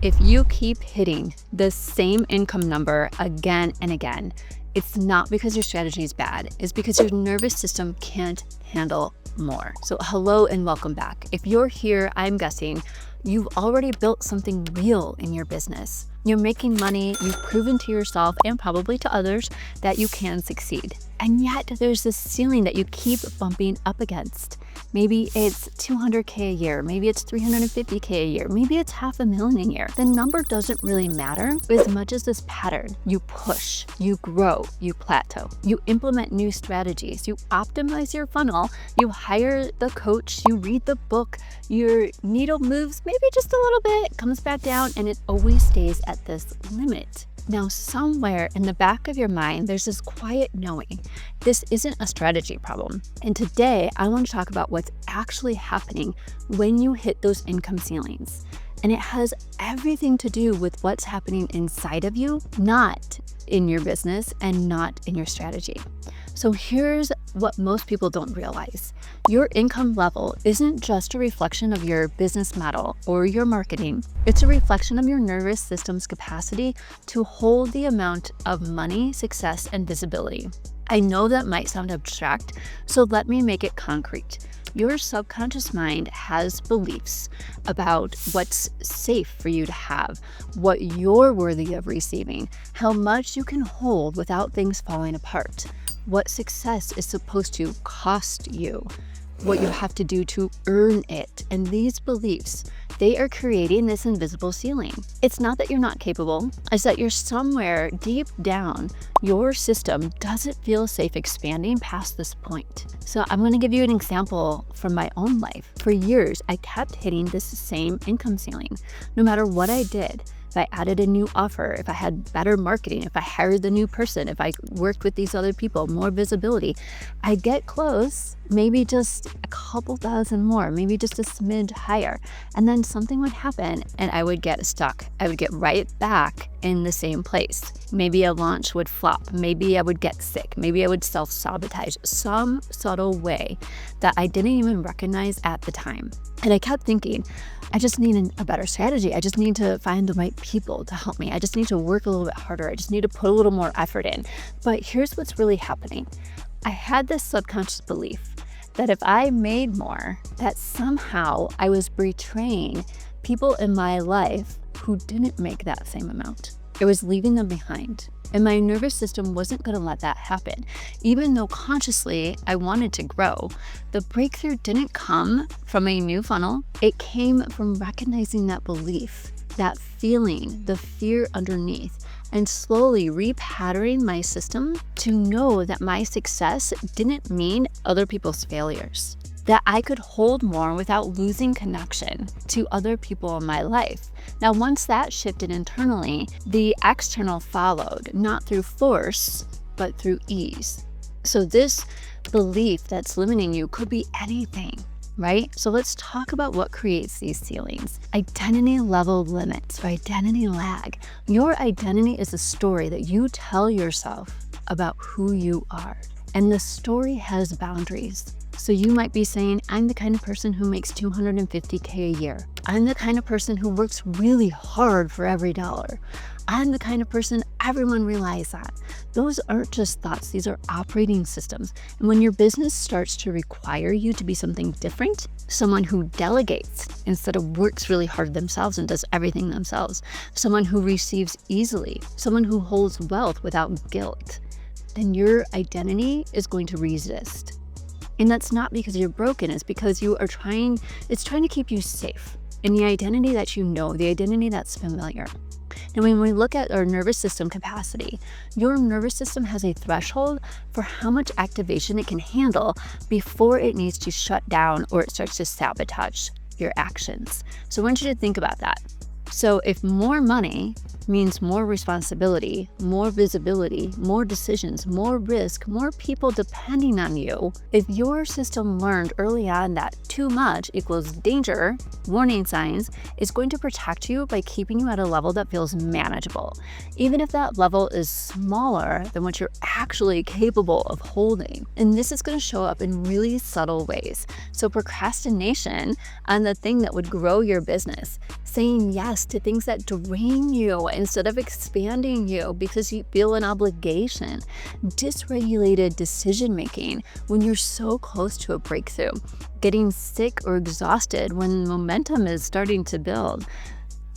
If you keep hitting the same income number again and again, it's not because your strategy is bad. It's because your nervous system can't handle more. So hello and welcome back. If you're here, I'm guessing you've already built something real in your business. You're making money, you've proven to yourself and probably to others that you can succeed. And yet there's this ceiling that you keep bumping up against. Maybe it's 200K a year, maybe it's 350K a year, maybe it's $500,000 a year. The number doesn't really matter as much as this pattern. You push, you grow, you plateau, you implement new strategies, you optimize your funnel, you hire the coach, you read the book, your needle moves maybe just a little bit, comes back down, and it always stays at this limit. Now, somewhere in the back of your mind, there's this quiet knowing this isn't a strategy problem. And today, I want to talk about what's actually happening when you hit those income ceilings. And it has everything to do with what's happening inside of you, not in your business and not in your strategy. So here's what most people don't realize. Your income level isn't just a reflection of your business model or your marketing. It's a reflection of your nervous system's capacity to hold the amount of money, success, and visibility. I know that might sound abstract, so let me make it concrete. Your subconscious mind has beliefs about what's safe for you to have, what you're worthy of receiving, how much you can hold without things falling apart, what success is supposed to cost you, what you have to do to earn it. And these beliefs, they are creating this invisible ceiling. It's not that you're not capable, it's that you're somewhere deep down, your system doesn't feel safe expanding past this point. So I'm going to give you an example from my own life. For years, I kept hitting this same income ceiling. No matter what I did, if I added a new offer, if I had better marketing, if I hired the new person, if I worked with these other people, more visibility, I'd get close, maybe just a couple thousand more, maybe just a smidge higher. And then something would happen and I would get stuck. I would get right back in the same place. Maybe a launch would flop. Maybe I would get sick. Maybe I would self-sabotage some subtle way that I didn't even recognize at the time. And I kept thinking, I just need a better strategy. I just need to find the right people to help me. I just need to work a little bit harder. I just need to put a little more effort in. But here's what's really happening. I had this subconscious belief that if I made more, that somehow I was betraying people in my life who didn't make that same amount. I was leaving them behind. And my nervous system wasn't going to let that happen. Even though consciously I wanted to grow, the breakthrough didn't come from a new funnel. It came from recognizing that belief, that feeling, the fear underneath, and slowly repatterning my system to know that my success didn't mean other people's failures, that I could hold more without losing connection to other people in my life. Now, once that shifted internally, the external followed, not through force, but through ease. So this belief that's limiting you could be anything, right? So let's talk about what creates these ceilings. Identity level limits or identity lag. Your identity is a story that you tell yourself about who you are. And the story has boundaries. So you might be saying, I'm the kind of person who makes $250K a year. I'm the kind of person who works really hard for every dollar. I'm the kind of person everyone relies on. Those aren't just thoughts, these are operating systems. And when your business starts to require you to be something different, someone who delegates instead of works really hard themselves and does everything themselves, someone who receives easily, someone who holds wealth without guilt, then your identity is going to resist. And that's not because you're broken, it's because it's trying to keep you safe in the identity that you know, the identity that's familiar. And when we look at our nervous system capacity, your nervous system has a threshold for how much activation it can handle before it needs to shut down or it starts to sabotage your actions. So I want you to think about that. So if more money means more responsibility, more visibility, more decisions, more risk, more people depending on you. If your system learned early on that too much equals danger, warning signs, it's going to protect you by keeping you at a level that feels manageable, even if that level is smaller than what you're actually capable of holding. And this is going to show up in really subtle ways. So procrastination on the thing that would grow your business, saying yes to things that drain you instead of expanding you because you feel an obligation, dysregulated decision making when you're so close to a breakthrough, getting sick or exhausted when momentum is starting to build.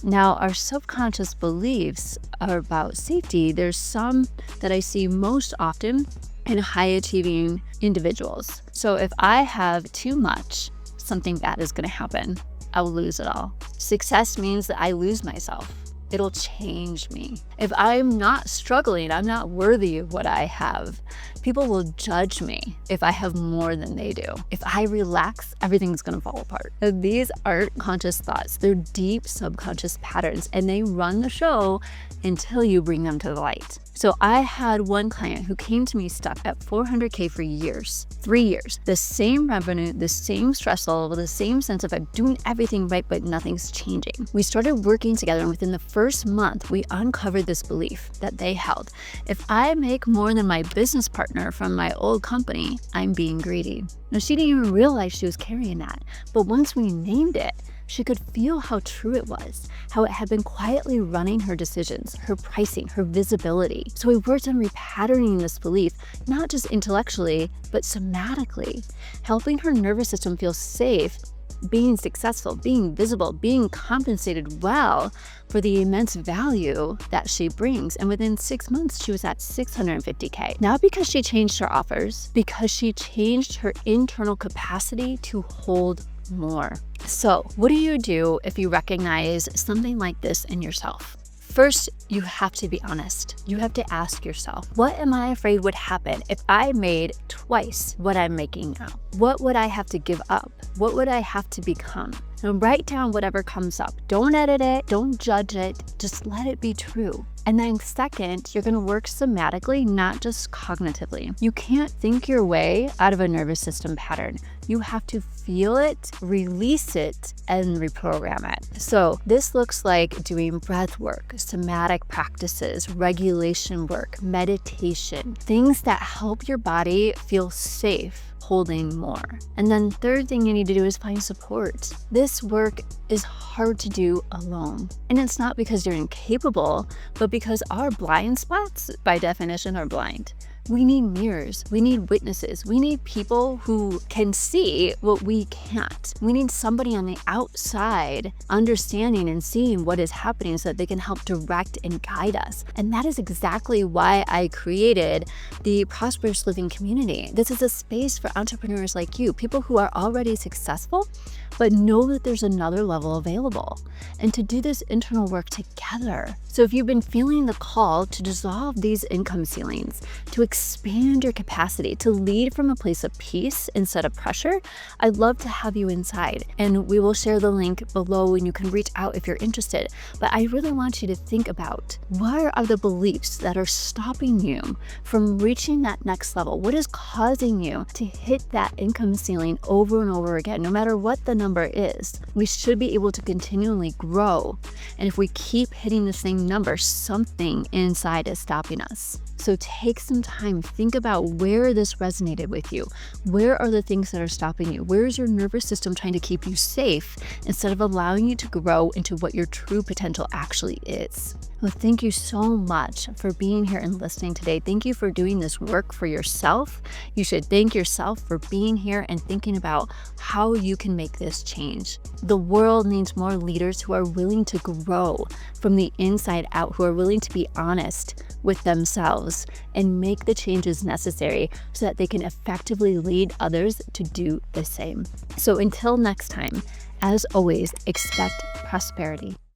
Now, our subconscious beliefs are about safety. There's some that I see most often in high achieving individuals. So if I have too much, something bad is going to happen. I will lose it all. Success means that I lose myself. It'll change me. If I'm not struggling, I'm not worthy of what I have. People will judge me if I have more than they do. If I relax, everything's gonna fall apart. These aren't conscious thoughts. They're deep subconscious patterns, and they run the show until you bring them to the light. So I had one client who came to me stuck at 400K for years, 3 years, the same revenue, the same stress level, the same sense of I'm doing everything right, but nothing's changing. We started working together, and within the first month, we uncovered this belief that they held. If I make more than my business partner from my old company, I'm being greedy. Now, she didn't even realize she was carrying that. But once we named it, she could feel how true it was, how it had been quietly running her decisions, her pricing, her visibility. So we worked on repatterning this belief, not just intellectually, but somatically, helping her nervous system feel safe, being successful, being visible, being compensated well for the immense value that she brings. And within 6 months, she was at 650K. Not because she changed her offers, because she changed her internal capacity to hold more. So what do you do if you recognize something like this in yourself? First, you have to be honest. You have to ask yourself, what am I afraid would happen if I made twice what I'm making now? What would I have to give up? What would I have to become? Now write down whatever comes up. Don't edit it. Don't judge it. Just let it be true. And then second, you're going to work somatically, not just cognitively. You can't think your way out of a nervous system pattern. You have to feel it, release it, and reprogram it. So this looks like doing breath work, somatic practices, regulation work, meditation, things that help your body feel safe holding more. And then third thing you need to do is find support. This work is hard to do alone. And it's not because you're incapable, but because our blind spots, by definition, are blind. We need mirrors. We need witnesses. We need people who can see what we can't. We need somebody on the outside understanding and seeing what is happening so that they can help direct and guide us. And that is exactly why I created the Prosperous Living community. This is a space for entrepreneurs like you, people who are already successful, but know that there's another level available, and to do this internal work together. So if you've been feeling the call to dissolve these income ceilings, to expand your capacity, to lead from a place of peace instead of pressure, I'd love to have you inside. And we will share the link below and you can reach out if you're interested. But I really want you to think about, what are the beliefs that are stopping you from reaching that next level? What is causing you to hit that income ceiling over and over again, no matter what the number is? We should be able to continually grow. And if we keep hitting the same number, something inside is stopping us. So take some time, think about where this resonated with you. Where are the things that are stopping you? Where is your nervous system trying to keep you safe instead of allowing you to grow into what your true potential actually is? Well, thank you so much for being here and listening today. Thank you for doing this work for yourself. You should thank yourself for being here and thinking about how you can make this change. The world needs more leaders who are willing to grow from the inside out, who are willing to be honest with themselves and make the changes necessary so that they can effectively lead others to do the same. So until next time, as always, expect prosperity.